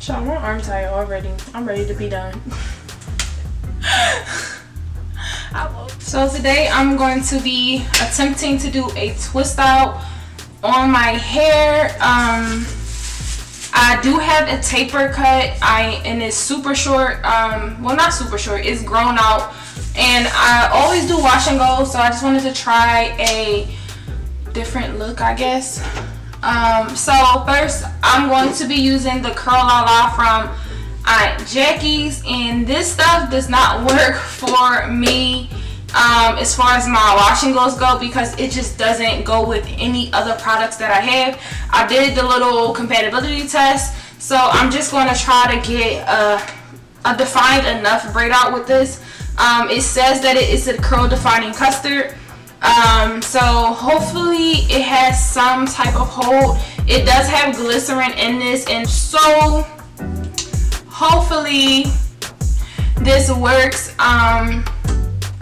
Y'all, my arm tired already. I'm ready to be done. So today I'm going to be attempting to do a twist out on my hair. I do have a taper cut, and it's super short. Well, not super short, it's grown out, and I always do wash and go, so I just wanted to try a different look, I guess. So first I'm going to be using the Curl LALA from Aunt Jackie's, and this stuff does not work for me as far as my washing goes go, because it just doesn't go with any other products that I have. I did the little compatibility test, so I'm just going to try to get a defined enough braid out with this. It says that it is a curl defining custard, so hopefully it has some type of hold. It does have glycerin in this, and so hopefully this works.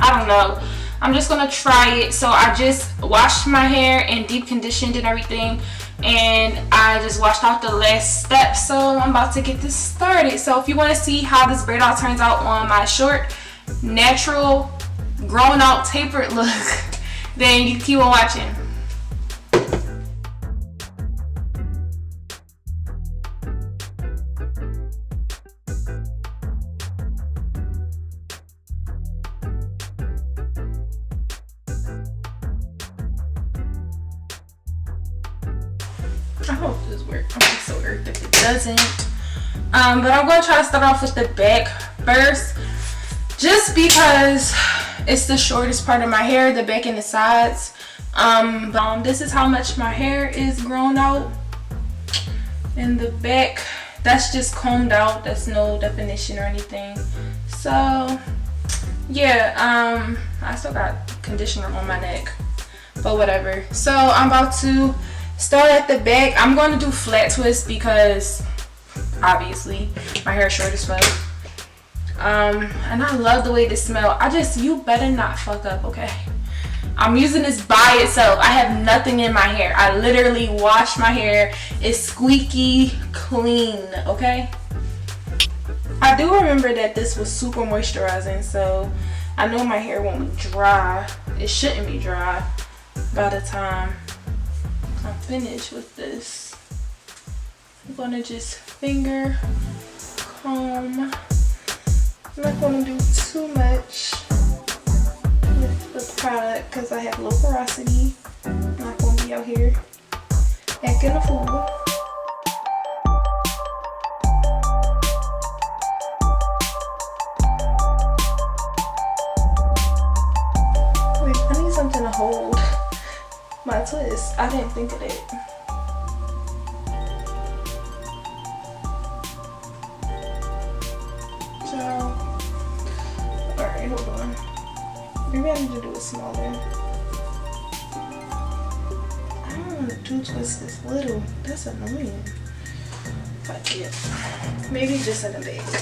I don't know. I'm just gonna try it. So I just washed my hair and deep conditioned and everything, and I just washed out the last step. So I'm about to get this started. So if you want to see how this braid out turns out on my short, natural, grown out, tapered look, then you keep on watching. I hope this works. I'm so irked if it doesn't. But I'm going to try to start off with the back first, just because it's the shortest part of my hair, the back and the sides. This is how much my hair is grown out in the back. That's just combed out. That's no definition or anything. So yeah, I still got conditioner on my neck, but whatever. So I'm about to start at the back. I'm going to do flat twist because obviously my hair is short as fuck. And I love the way this smells. You better not fuck up, okay? I'm using this by itself. I have nothing in my hair. I literally washed my hair. It's squeaky clean, okay? I do remember that this was super moisturizing, so I know my hair won't be dry. It shouldn't be dry by the time I'm finished with this. I'm gonna just finger comb. I'm not gonna do too much with the product because I have low porosity. I'm not gonna be out here acting a fool. Wait, I need something to hold my twist. I didn't think of it. So, alright, hold on. Maybe I need to do it smaller. I don't want to do twist this little. That's annoying. Fuck it. Maybe just in the base.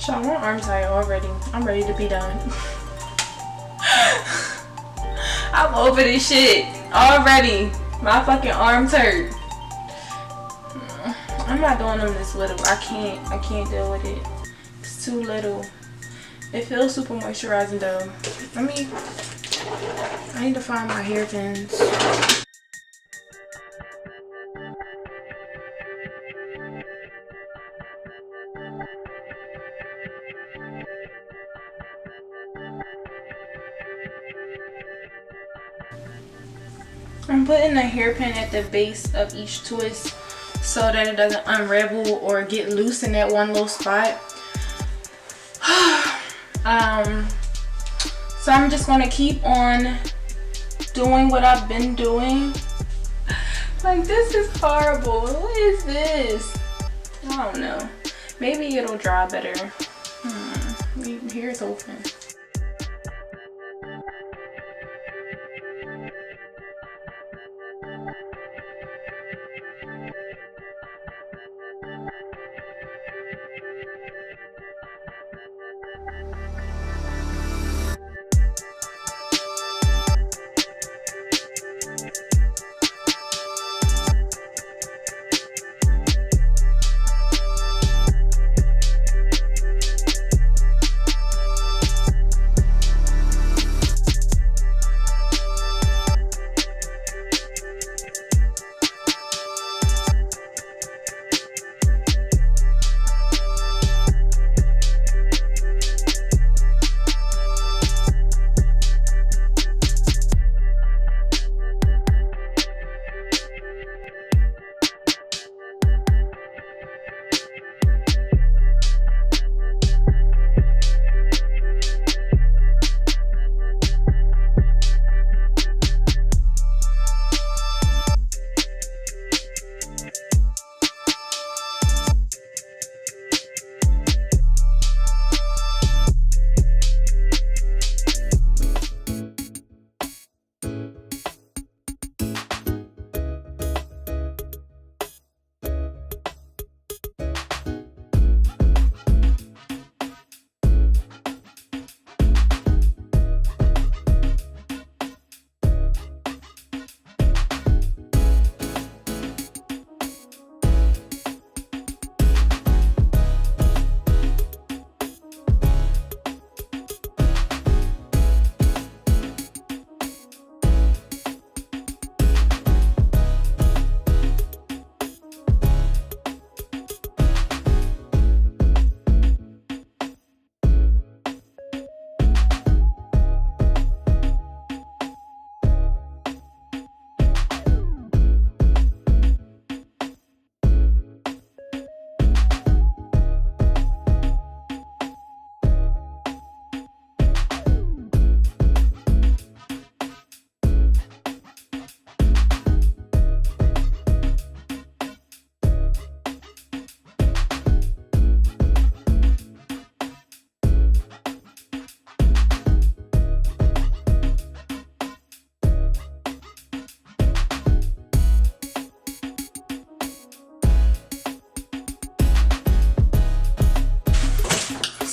Y'all, my arm tired already. I'm ready to be done. I'm over this shit already. My fucking arm hurt. I'm not doing them this little. I can't deal with it. It's too little. It feels super moisturizing though. I need to find my hairpins. I'm putting a hairpin at the base of each twist so that it doesn't unravel or get loose in that one little spot. So I'm just going to keep on doing what I've been doing. Like, this is horrible. What is this? I don't know. Maybe it'll dry better. Here's open.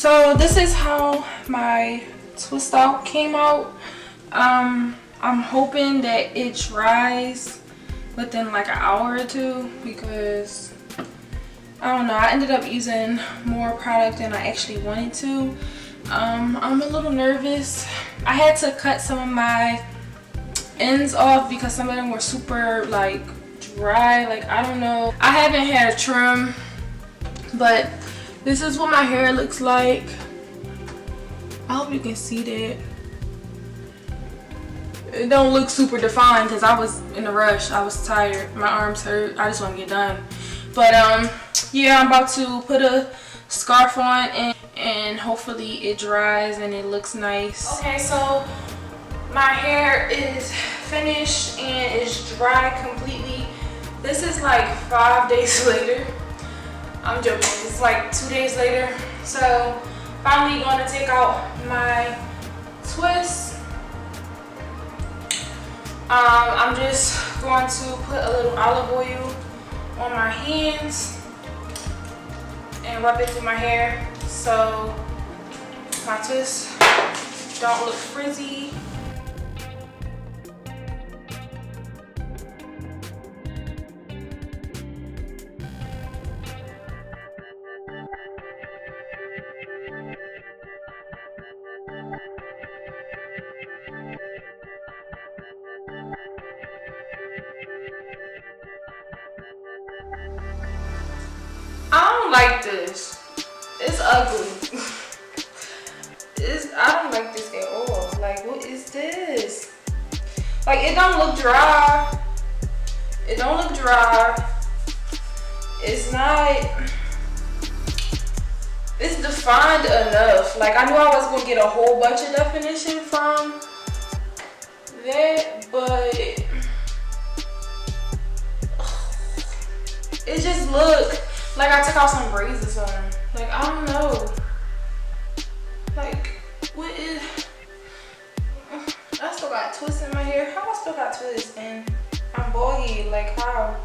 So this is how my twist out came out. I'm hoping that it dries within like an hour or two, because I don't know, I ended up using more product than I actually wanted to. I'm a little nervous. I had to cut some of my ends off because some of them were super like dry. Like, I don't know, I haven't had a trim, but this is what my hair looks like. I hope you can see that. It don't look super defined because I was in a rush. I was tired, my arms hurt, I just want to get done. But yeah, I'm about to put a scarf on and hopefully it dries and it looks nice. Okay, so my hair is finished and it's dry completely. This is like 5 days later. I'm joking, it's like 2 days later. So finally going to take out my twist. I'm just going to put a little olive oil on my hands and rub it through my hair so my twists don't look frizzy. I don't like this. It's ugly. I don't like this at all. Like, what is this? Like, it don't look dry. It don't look dry. It's not. It's defined enough. Like, I knew I was gonna get a whole bunch of definition from that, but it just look like I took out some braids or something. Like, I don't know. Like, what is... I still got twists in my hair. How I still got twists and I'm bald head? Like, how?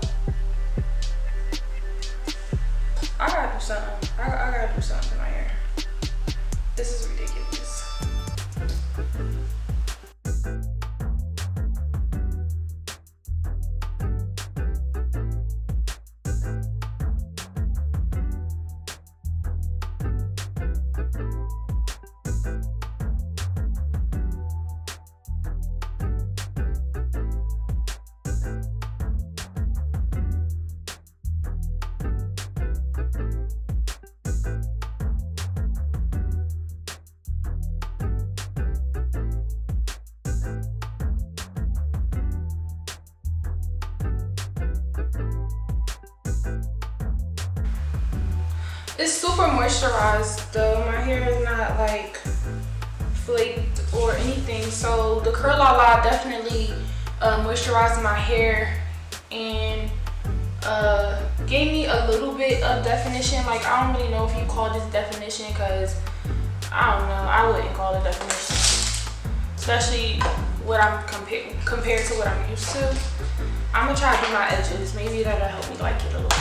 I gotta do something. I gotta do something to my hair. This is ridiculous. It's super moisturized though. My hair is not like flaked or anything. So the LALA definitely moisturized my hair and gave me a little bit of definition. Like, I don't really know if you call this definition, because I don't know, I wouldn't call it definition, especially what I'm compared to what I'm used to. I'm gonna try to do my edges. Maybe that'll help me like it a little bit.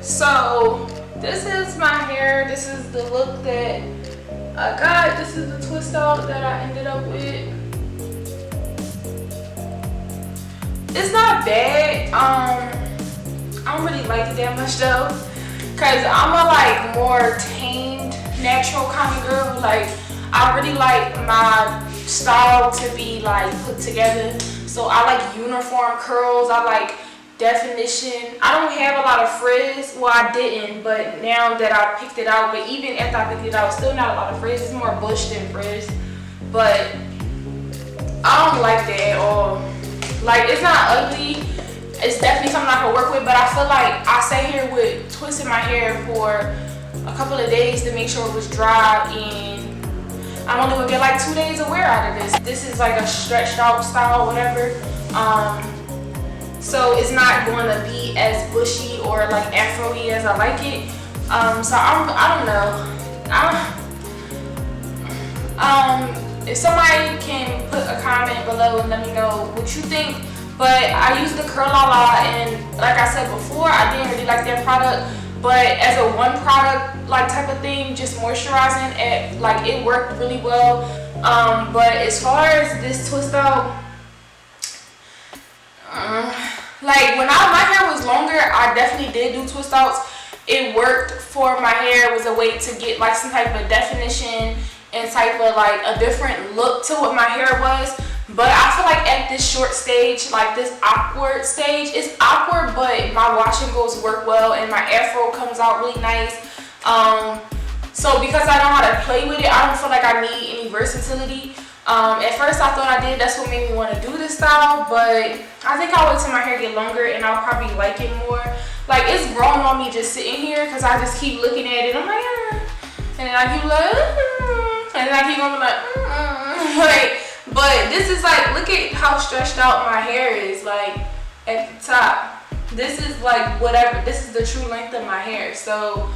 So this is my hair. This is the look that I got. This is the twist out that I ended up with. It's not bad. I don't really like it that much though, cause I'm a like more tamed, natural kind of girl. Like, I really like my style to be like put together. So I like uniform curls. I like definition. I don't have a lot of frizz. Well, I didn't, but now that I picked it out, but even after I picked it out, still not a lot of frizz. It's more bush than frizz, but I don't like that at all. Like, it's not ugly. It's definitely something I can work with, but I feel like I sat here with twisting my hair for a couple of days to make sure it was dry, and I'm only gonna get like 2 days of wear out of this. This is like a stretched out style, whatever. so it's not going to be as bushy or like afro-y as I like it. So I don't know. If somebody can put a comment below and let me know what you think. But I use the LALA, and like I said before, I didn't really like their product. But as a one product like type of thing, just moisturizing, it worked really well. But as far as this twist out, like when my hair was longer, I definitely did do twist outs. It worked for my hair. It was a way to get like some type of definition and type of like a different look to what my hair was. But I feel like at this short stage, like this awkward stage, it's awkward, but my wash and goes work well and my afro comes out really nice. So because I know how to play with it, I don't feel like I need any versatility. At first I thought I did, that's what made me want to do this style, but I think I'll wait till my hair get longer and I'll probably like it more. Like it's growing on me just sitting here because I just keep looking at it. I'm like, and then I keep like, and then I keep going like, but this is like, look at how stretched out my hair is, like at the top. This is like whatever, this is the true length of my hair. So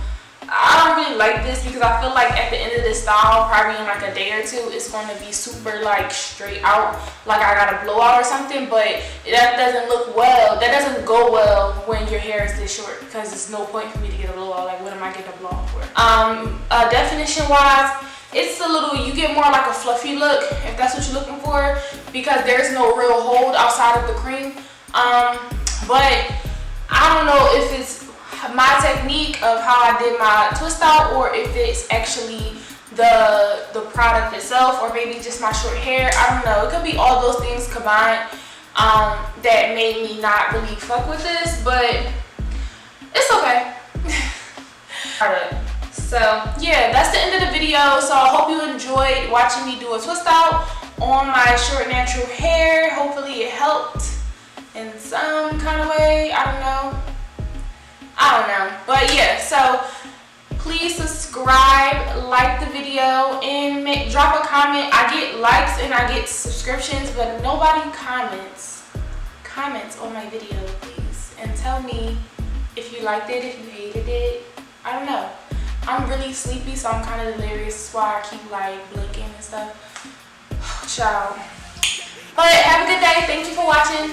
I don't really like this because I feel like at the end of this style, probably in like a day or two, it's going to be super like straight out, like I got a blowout or something. But that doesn't look well, that doesn't go well when your hair is this short, because there's no point for me to get a blowout. Like what am I getting a blowout for? Definition wise, it's a little, you get more like a fluffy look if that's what you're looking for, because there's no real hold outside of the cream. But I don't know if it's my technique of how I did my twist out, or if it's actually the product itself, or maybe just my short hair. I don't know. It could be all those things combined that made me not really fuck with this, but it's okay. So yeah, that's the end of the video. So I hope you enjoyed watching me do a twist out on my short natural hair. Hopefully it helped in some kind of way. I don't know, but yeah, so please subscribe, like the video, and drop a comment. I get likes and I get subscriptions, but nobody comments on my video, please, and tell me if you liked it, if you hated it. I don't know, I'm really sleepy, so I'm kind of delirious. That's why I keep like blinking and stuff. Ciao. But have a good day. Thank you for watching.